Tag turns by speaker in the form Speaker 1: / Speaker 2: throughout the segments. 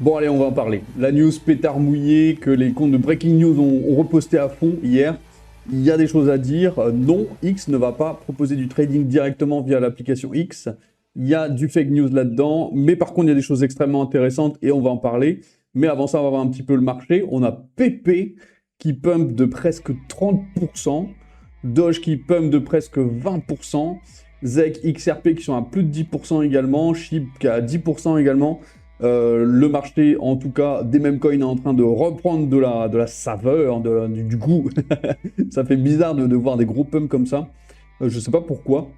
Speaker 1: Bon allez, on va en parler. La news pétard mouillé que les comptes de Breaking News ont reposté à fond hier. Il y a des choses à dire. Non, X ne va pas proposer du trading directement via l'application X. Il y a du fake news là-dedans, mais par contre il y a des choses extrêmement intéressantes et on va en parler. Mais avant ça, on va voir un petit peu le marché. On a PP qui pump de presque 30%, Doge qui pump de presque 20%, ZEC, XRP qui sont à plus de 10% également, SHIB qui est à 10% également. Le marché, en tout cas, des mêmes coins est en train de reprendre de la saveur, du goût. Ça fait bizarre de voir des gros pumps comme ça. Je ne sais pas pourquoi.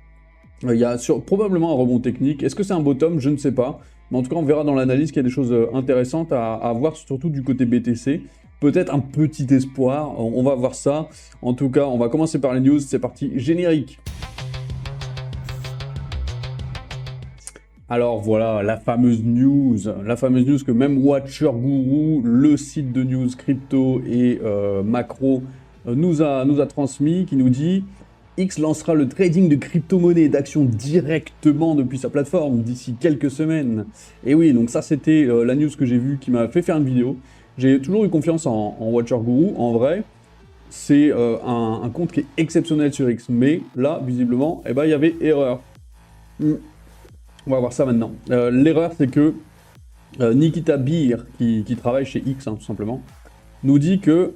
Speaker 1: Il y a probablement un rebond technique. Est-ce que c'est un bottom? Je ne sais pas. Mais en tout cas, on verra dans l'analyse qu'il y a des choses intéressantes à voir, surtout du côté BTC. Peut-être un petit espoir. On va voir ça. En tout cas, on va commencer par les news. C'est parti, générique. Alors voilà, la fameuse news que même Watcher Guru, le site de news crypto et macro, nous a transmis, qui nous dit X lancera le trading de crypto-monnaies et d'actions directement depuis sa plateforme d'ici quelques semaines. Et oui, donc ça c'était la news que j'ai vue qui m'a fait faire une vidéo. J'ai toujours eu confiance en Watcher Guru, en vrai. C'est un compte qui est exceptionnel sur X, mais là, visiblement, eh ben, il y avait erreur. On va voir ça maintenant. L'erreur, c'est que Nikita Beer, qui travaille chez X, hein, tout simplement, nous dit que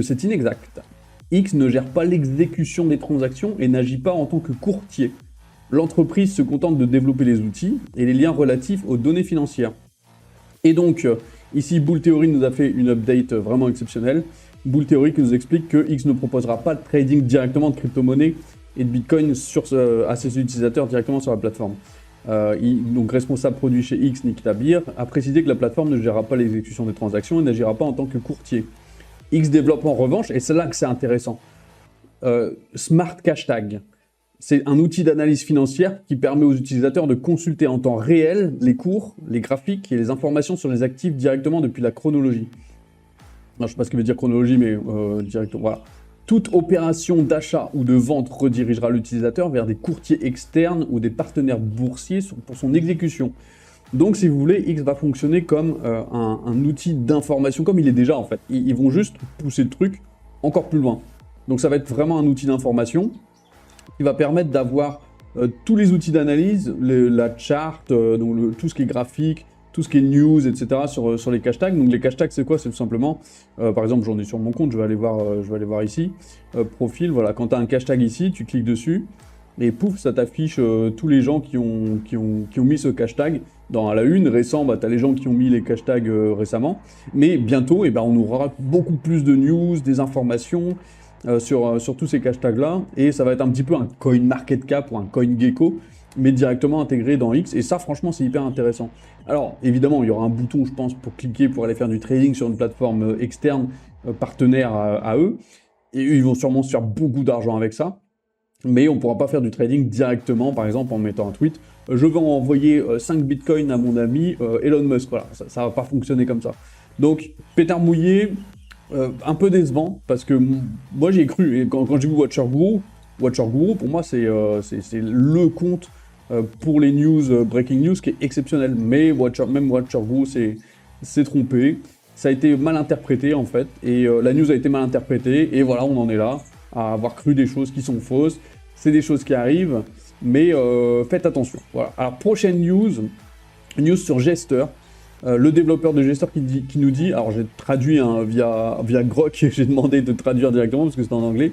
Speaker 1: c'est inexact. X ne gère pas l'exécution des transactions et n'agit pas en tant que courtier. L'entreprise se contente de développer les outils et les liens relatifs aux données financières. Et donc, ici, Bull Theory nous a fait une update vraiment exceptionnelle. Bull Theory qui nous explique que X ne proposera pas de trading directement de crypto-monnaies et de Bitcoin à ses utilisateurs directement sur la plateforme. Donc responsable produit chez X, Nikita Beer, a précisé que la plateforme ne gérera pas l'exécution des transactions et n'agira pas en tant que courtier. X développe en revanche, et c'est là que c'est intéressant, Smart Cash Tag. C'est un outil d'analyse financière qui permet aux utilisateurs de consulter en temps réel les cours, les graphiques et les informations sur les actifs directement depuis la chronologie. Non, je ne sais pas ce que veut dire chronologie, mais directement, voilà. Toute opération d'achat ou de vente redirigera l'utilisateur vers des courtiers externes ou des partenaires boursiers pour son exécution. Donc, si vous voulez, X va fonctionner comme un outil d'information, comme il est déjà en fait. Ils vont juste pousser le truc encore plus loin. Donc, ça va être vraiment un outil d'information qui va permettre d'avoir tous les outils d'analyse, la chart, donc tout ce qui est graphique, tout ce qui est news, etc. sur les cash tags. Donc les cash tags, c'est quoi? C'est tout simplement, par exemple, j'en ai sur mon compte, je vais aller voir ici, profil, voilà, quand tu as un cash tag ici, tu cliques dessus, et pouf, ça t'affiche tous les gens qui ont mis ce cash tag. Dans la une, récent, bah, tu as les gens qui ont mis les cash tags récemment, mais bientôt, eh ben, on aura beaucoup plus de news, des informations sur tous ces cash tags-là, et ça va être un petit peu un coin market cap ou un coin gecko, mais directement intégré dans X, et ça franchement c'est hyper intéressant. Alors évidemment il y aura un bouton je pense pour cliquer pour aller faire du trading sur une plateforme externe partenaire à eux, et eux, ils vont sûrement se faire beaucoup d'argent avec ça, mais on ne pourra pas faire du trading directement, par exemple en mettant un tweet, je veux envoyer 5 bitcoins à mon ami Elon Musk, voilà, ça va pas fonctionner comme ça. Donc pétard mouillé, un peu décevant, parce que moi j'ai cru, et quand j'ai vu Watcher Guru, pour moi c'est le compte pour les news, breaking news, qui est exceptionnel. Mais même Watcher Guru s'est trompé. Ça a été mal interprété en fait. Et la news a été mal interprétée. Et voilà, on en est là, à avoir cru des choses qui sont fausses. C'est des choses qui arrivent. Mais faites attention. Voilà. Alors, prochaine news sur Jester. Le développeur de Jester qui nous dit, alors j'ai traduit via Grok, j'ai demandé de traduire directement parce que c'est en anglais.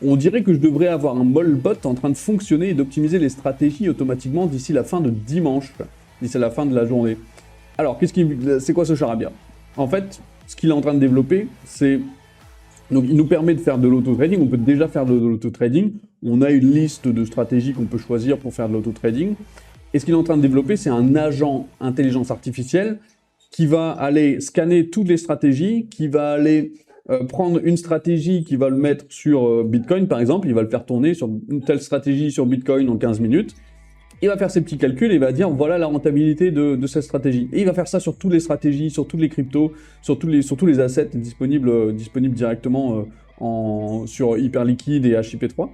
Speaker 1: On dirait que je devrais avoir un Molbot en train de fonctionner et d'optimiser les stratégies automatiquement d'ici la fin de dimanche, d'ici la fin de la journée. Alors, c'est quoi ce charabia? En fait, ce qu'il est en train de développer, c'est... Donc, il nous permet de faire de l'auto-trading. On peut déjà faire de l'auto-trading. On a une liste de stratégies qu'on peut choisir pour faire de l'auto-trading. Et ce qu'il est en train de développer, c'est un agent intelligence artificielle qui va aller scanner toutes les stratégies, qui va aller... prendre une stratégie qui va le mettre sur Bitcoin, par exemple, il va le faire tourner sur une telle stratégie sur Bitcoin en 15 minutes, il va faire ses petits calculs et il va dire voilà la rentabilité de cette stratégie. Et il va faire ça sur toutes les stratégies, sur toutes les cryptos, sur tous les assets disponibles directement sur Hyperliquid et HIP3.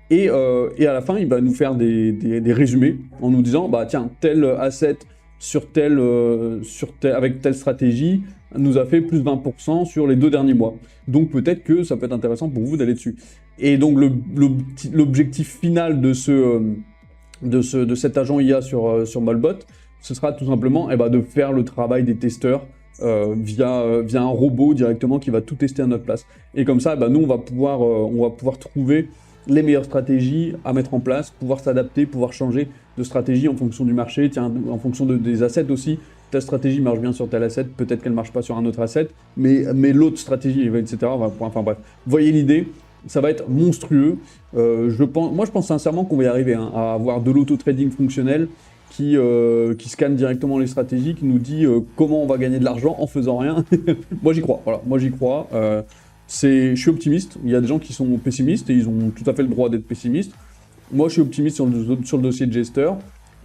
Speaker 1: Et à la fin, il va nous faire des résumés en nous disant bah tiens, tel asset avec telle stratégie nous a fait plus 20% sur les 2 derniers mois. Donc peut-être que ça peut être intéressant pour vous d'aller dessus. Et donc l'objectif final de cet agent IA sur Molbot, ce sera tout simplement de faire le travail des testeurs via un robot directement qui va tout tester à notre place. Et comme ça, nous, on va pouvoir trouver les meilleures stratégies à mettre en place, pouvoir s'adapter, pouvoir changer de stratégie en fonction du marché, en fonction des assets aussi. Telle stratégie marche bien sur tel asset, peut-être qu'elle ne marche pas sur un autre asset, mais l'autre stratégie, etc. Enfin bref, vous voyez l'idée, ça va être monstrueux. Je pense sincèrement qu'on va y arriver à avoir de l'auto-trading fonctionnel qui scanne directement les stratégies, qui nous dit comment on va gagner de l'argent en faisant rien. Moi j'y crois, voilà, moi j'y crois. Je suis optimiste, il y a des gens qui sont pessimistes et ils ont tout à fait le droit d'être pessimistes. Moi je suis optimiste sur le dossier de Jester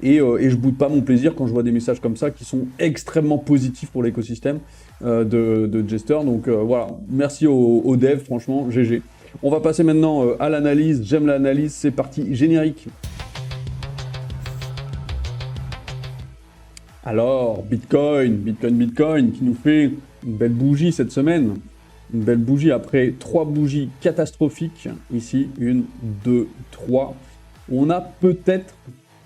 Speaker 1: et je boude pas mon plaisir quand je vois des messages comme ça qui sont extrêmement positifs pour l'écosystème de Jester. Donc voilà, merci aux devs, franchement, GG. On va passer maintenant à l'analyse, j'aime l'analyse, c'est parti, générique. Alors, Bitcoin qui nous fait une belle bougie cette semaine. Une belle bougie après 3 bougies catastrophiques. Ici, 1, 2, 3. On a peut-être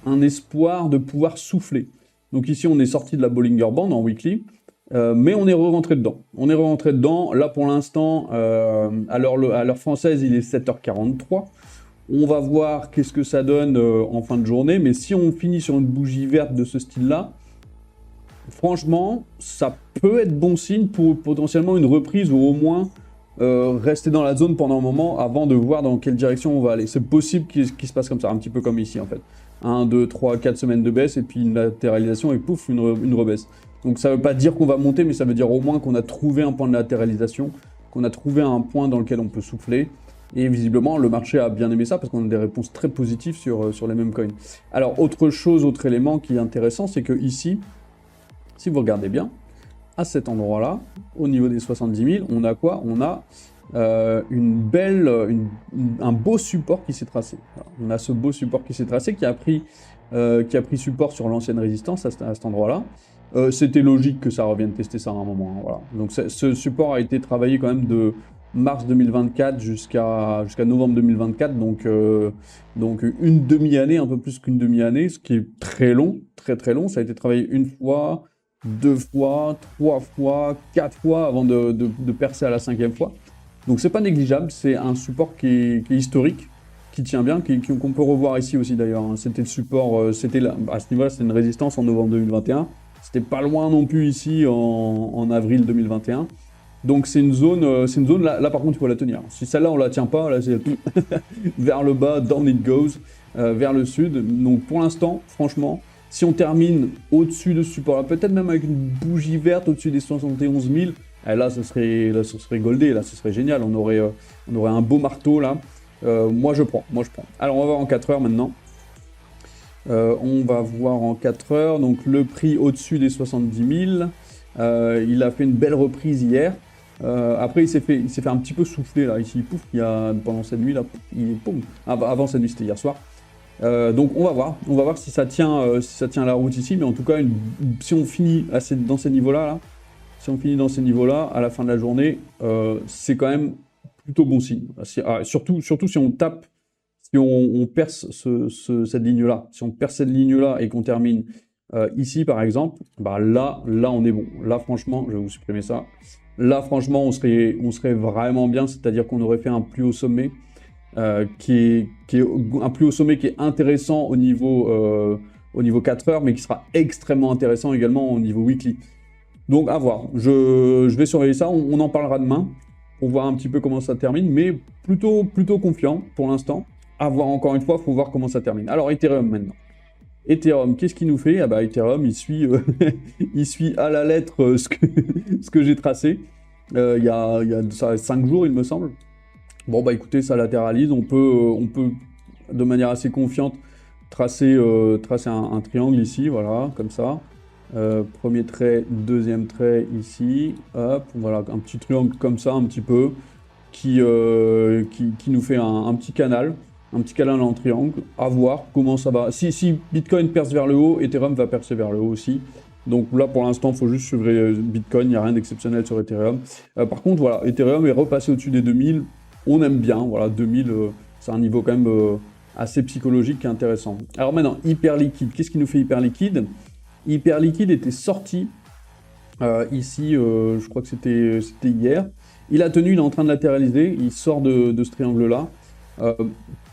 Speaker 1: un espoir de pouvoir souffler. Donc ici, on est sorti de la Bollinger Band en weekly, mais on est rentré dedans. Là, pour l'instant, à l'heure française, il est 7h43. On va voir qu'est-ce que ça donne en fin de journée. Mais si on finit sur une bougie verte de ce style-là, franchement, ça peut être bon signe pour potentiellement une reprise ou au moins rester dans la zone pendant un moment avant de voir dans quelle direction on va aller. C'est possible qu'il se passe comme ça, un petit peu comme ici en fait. 1, 2, 3, 4 semaines de baisse et puis une latéralisation et pouf, une rebaisse. Donc ça ne veut pas dire qu'on va monter, mais ça veut dire au moins qu'on a trouvé un point de latéralisation, qu'on a trouvé un point dans lequel on peut souffler. Et visiblement, le marché a bien aimé ça parce qu'on a des réponses très positives sur les mêmes coins. Alors, autre élément qui est intéressant, c'est que ici, si vous regardez bien, à cet endroit-là, au niveau des 70 000, on a quoi? On a un beau support qui s'est tracé. Voilà. On a ce beau support qui s'est tracé, qui a pris support sur l'ancienne résistance à cet endroit-là. C'était logique que ça revienne tester ça à un moment. Hein, voilà. Donc ce support a été travaillé quand même de mars 2024 jusqu'à novembre 2024, donc une demi-année, un peu plus qu'une demi-année, ce qui est très long, très très long. Ça a été travaillé 1 fois, 2 fois, 3 fois, 4 fois avant de percer à la 5e fois. Donc c'est pas négligeable, c'est un support qui est historique, qui tient bien, qu'on peut revoir ici aussi d'ailleurs. Hein. C'était le support, à ce niveau-là, c'était une résistance en novembre 2021. C'était pas loin non plus ici en avril 2021. Donc c'est une zone là par contre il faut la tenir. Si celle-là on la tient pas, là c'est vers le bas, down it goes, vers le sud. Donc pour l'instant, franchement, si on termine au-dessus de ce support-là, peut-être même avec une bougie verte au-dessus des 71 000, là ce serait goldé, là ce serait génial, on aurait un beau marteau là. Moi je prends. Alors on va voir en 4 heures maintenant. On va voir en 4 heures, donc le prix au-dessus des 70 000. Il a fait une belle reprise hier. Après il s'est fait un petit peu souffler là, ici, pouf, pendant cette nuit là, avant cette nuit, c'était hier soir. Donc on va voir si ça tient la route ici, mais en tout cas, si on finit dans ces niveaux-là, à la fin de la journée, c'est quand même plutôt bon signe. Surtout si on tape, si on perce cette ligne-là, si on perce cette ligne-là et qu'on termine ici par exemple, là on est bon. Là franchement, je vais vous supprimer ça. Là franchement, on serait vraiment bien, c'est-à-dire qu'on aurait fait un plus haut sommet. Qui est un plus haut sommet qui est intéressant au niveau 4 heures, mais qui sera extrêmement intéressant également au niveau weekly. Donc à voir, je vais surveiller ça, on en parlera demain, pour voir un petit peu comment ça termine, mais plutôt confiant pour l'instant. À voir encore une fois, il faut voir comment ça termine. Alors Ethereum maintenant. Ethereum, qu'est-ce qu'il nous fait? Ethereum, il suit à la lettre ce que j'ai tracé il y a 5 jours, il me semble. Bon écoutez, ça latéralise, on peut de manière assez confiante tracer un triangle ici, voilà, comme ça. Premier trait, deuxième trait ici, hop, voilà, un petit triangle comme ça, un petit peu, qui nous fait un petit canal en triangle, à voir comment ça va. Si Bitcoin perce vers le haut, Ethereum va percer vers le haut aussi. Donc là, pour l'instant, il faut juste suivre Bitcoin, il n'y a rien d'exceptionnel sur Ethereum. Par contre, voilà, Ethereum est repassé au-dessus des 2000. On aime bien, voilà, 2000, c'est un niveau quand même assez psychologique et intéressant. Alors maintenant, Hyperliquid. Qu'est-ce qui nous fait Hyperliquid? Hyperliquid était sorti ici, je crois que c'était hier. Il a tenu, il est en train de latéraliser, il sort de ce triangle-là.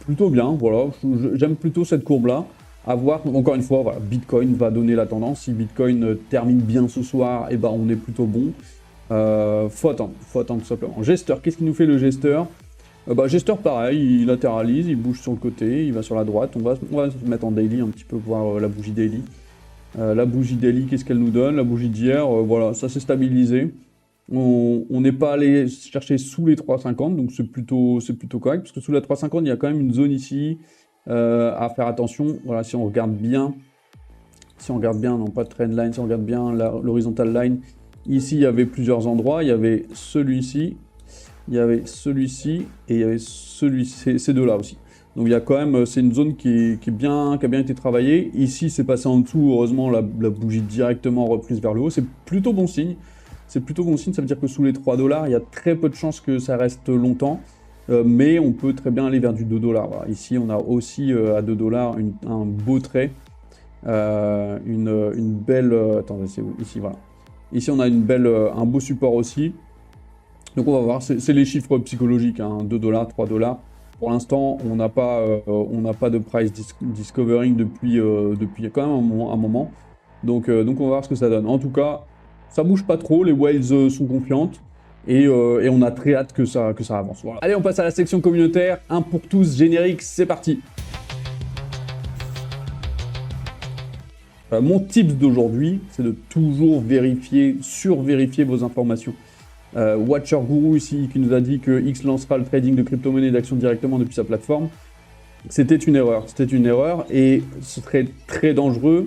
Speaker 1: Plutôt bien, voilà, j'aime plutôt cette courbe-là. À voir, encore une fois, voilà, Bitcoin va donner la tendance. Si Bitcoin termine bien ce soir, eh ben, on est plutôt bon. Faut attendre tout simplement. Gesteur, qu'est-ce qui nous fait le gesteur? Gesteur, pareil, il latéralise, il bouge sur le côté, il va sur la droite. On va se mettre en daily un petit peu, voir la bougie daily. La bougie daily, qu'est-ce qu'elle nous donne? La bougie d'hier, voilà, ça s'est stabilisé. On n'est pas allé chercher sous les 3,50, donc c'est plutôt correct, parce que sous la 3,50, il y a quand même une zone ici à faire attention. Voilà, si on regarde bien, non pas de trendline, si on regarde bien l'horizontal line, ici il y avait plusieurs endroits, il y avait celui-ci, il y avait celui-ci, et il y avait celui-ci, ces deux-là aussi. Donc il y a quand même, c'est une zone qui a bien été travaillée. Ici c'est passé en dessous, heureusement la bougie directement reprise vers le haut, c'est plutôt bon signe. C'est plutôt bon signe, ça veut dire que sous les 3 $, il y a très peu de chances que ça reste longtemps, mais on peut très bien aller vers du 2 $. Voilà. Ici, on a aussi à 2 $ un beau trait, une belle... attendez, c'est où? Ici, voilà. Ici, on a un beau support aussi. Donc, on va voir, c'est les chiffres psychologiques, hein, 2 $, 3 $. Pour l'instant, on n'a pas de price discovering depuis quand même un moment. Donc, on va voir ce que ça donne. En tout cas, ça bouge pas trop, les whales sont confiantes et on a très hâte que ça avance. Voilà. Allez, on passe à la section communautaire. Un pour tous, générique, c'est parti. Mon tips d'aujourd'hui, c'est de toujours survérifier vos informations. Watcher Guru ici qui nous a dit que X lancera le trading de crypto-monnaies et d'actions directement depuis sa plateforme. C'était une erreur et ce serait très dangereux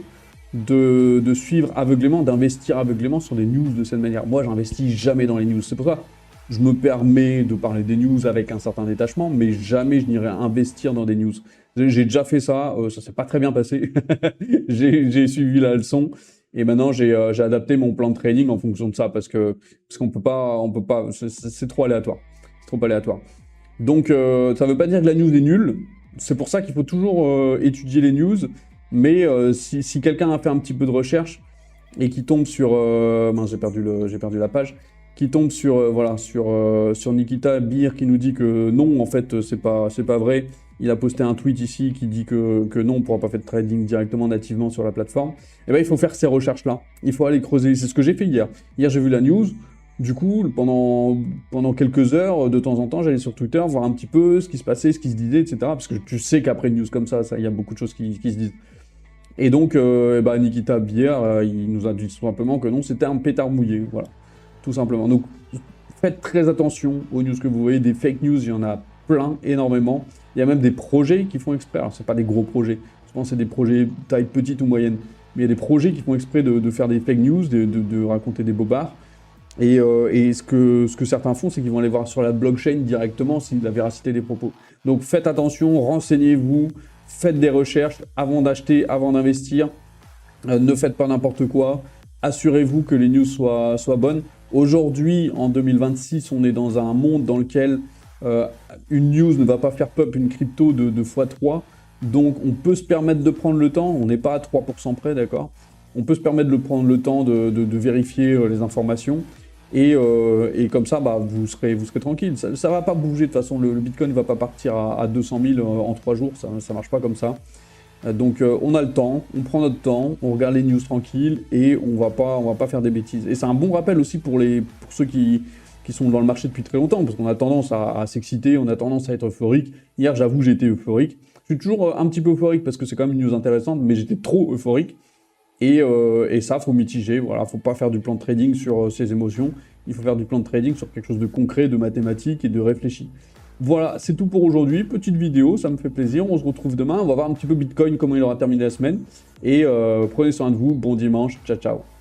Speaker 1: de suivre aveuglément, d'investir aveuglément sur des news de cette manière. Moi, j'investis jamais dans les news. C'est pour ça que je me permets de parler des news avec un certain détachement, mais jamais je n'irai investir dans des news. J'ai déjà fait ça, ça s'est pas très bien passé. J'ai suivi la leçon et maintenant j'ai adapté mon plan de trading en fonction de ça parce qu'on peut pas, c'est trop aléatoire. C'est trop aléatoire. Donc, ça veut pas dire que la news est nulle. C'est pour ça qu'il faut toujours étudier les news. Mais si quelqu'un a fait un petit peu de recherche et qui tombe sur... mince, j'ai perdu la page. Qui tombe sur, sur Nikita Beer qui nous dit que non, en fait, c'est pas vrai. Il a posté un tweet ici qui dit que non, on ne pourra pas faire de trading directement, nativement sur la plateforme. Et bien, il faut faire ces recherches-là. Il faut aller creuser. C'est ce que j'ai fait hier. Hier, j'ai vu la news. Du coup, pendant quelques heures, de temps en temps, j'allais sur Twitter voir un petit peu ce qui se passait, ce qui se disait, etc. Parce que tu sais qu'après une news comme ça, il y a beaucoup de choses qui se disent. Et donc, Nikita Bier, il nous a dit tout simplement que non, c'était un pétard mouillé, voilà, tout simplement. Donc, faites très attention aux news que vous voyez, des fake news, il y en a plein, énormément. Il y a même des projets qui font exprès, alors c'est pas des gros projets, souvent c'est des projets taille petite ou moyenne, mais il y a des projets qui font exprès de faire des fake news, de raconter des bobards. Et ce que certains font, c'est qu'ils vont aller voir sur la blockchain directement la véracité des propos. Donc faites attention, renseignez-vous, faites des recherches avant d'acheter, avant d'investir. Ne faites pas n'importe quoi. Assurez-vous que les news soient bonnes. Aujourd'hui, en 2026, on est dans un monde dans lequel une news ne va pas faire pop une crypto de x3. Donc on peut se permettre de prendre le temps. On n'est pas à 3% près, d'accord? On peut se permettre de prendre le temps de vérifier les informations. Et comme ça, vous serez tranquille. Ça ne va pas bouger de toute façon. Le Bitcoin ne va pas partir à 200 000 en 3 jours. Ça ne marche pas comme ça. Donc on a le temps, on prend notre temps, on regarde les news tranquilles et on va pas faire des bêtises. Et c'est un bon rappel aussi pour ceux qui sont dans le marché depuis très longtemps, parce qu'on a tendance à s'exciter, on a tendance à être euphorique. Hier, j'avoue, j'étais euphorique. Je suis toujours un petit peu euphorique parce que c'est quand même une news intéressante, mais j'étais trop euphorique. Et ça, faut mitiger. Voilà, faut pas faire du plan de trading sur ses émotions. Il faut faire du plan de trading sur quelque chose de concret, de mathématique et de réfléchi. Voilà, c'est tout pour aujourd'hui. Petite vidéo, ça me fait plaisir. On se retrouve demain. On va voir un petit peu Bitcoin, comment il aura terminé la semaine. Et prenez soin de vous. Bon dimanche. Ciao, ciao.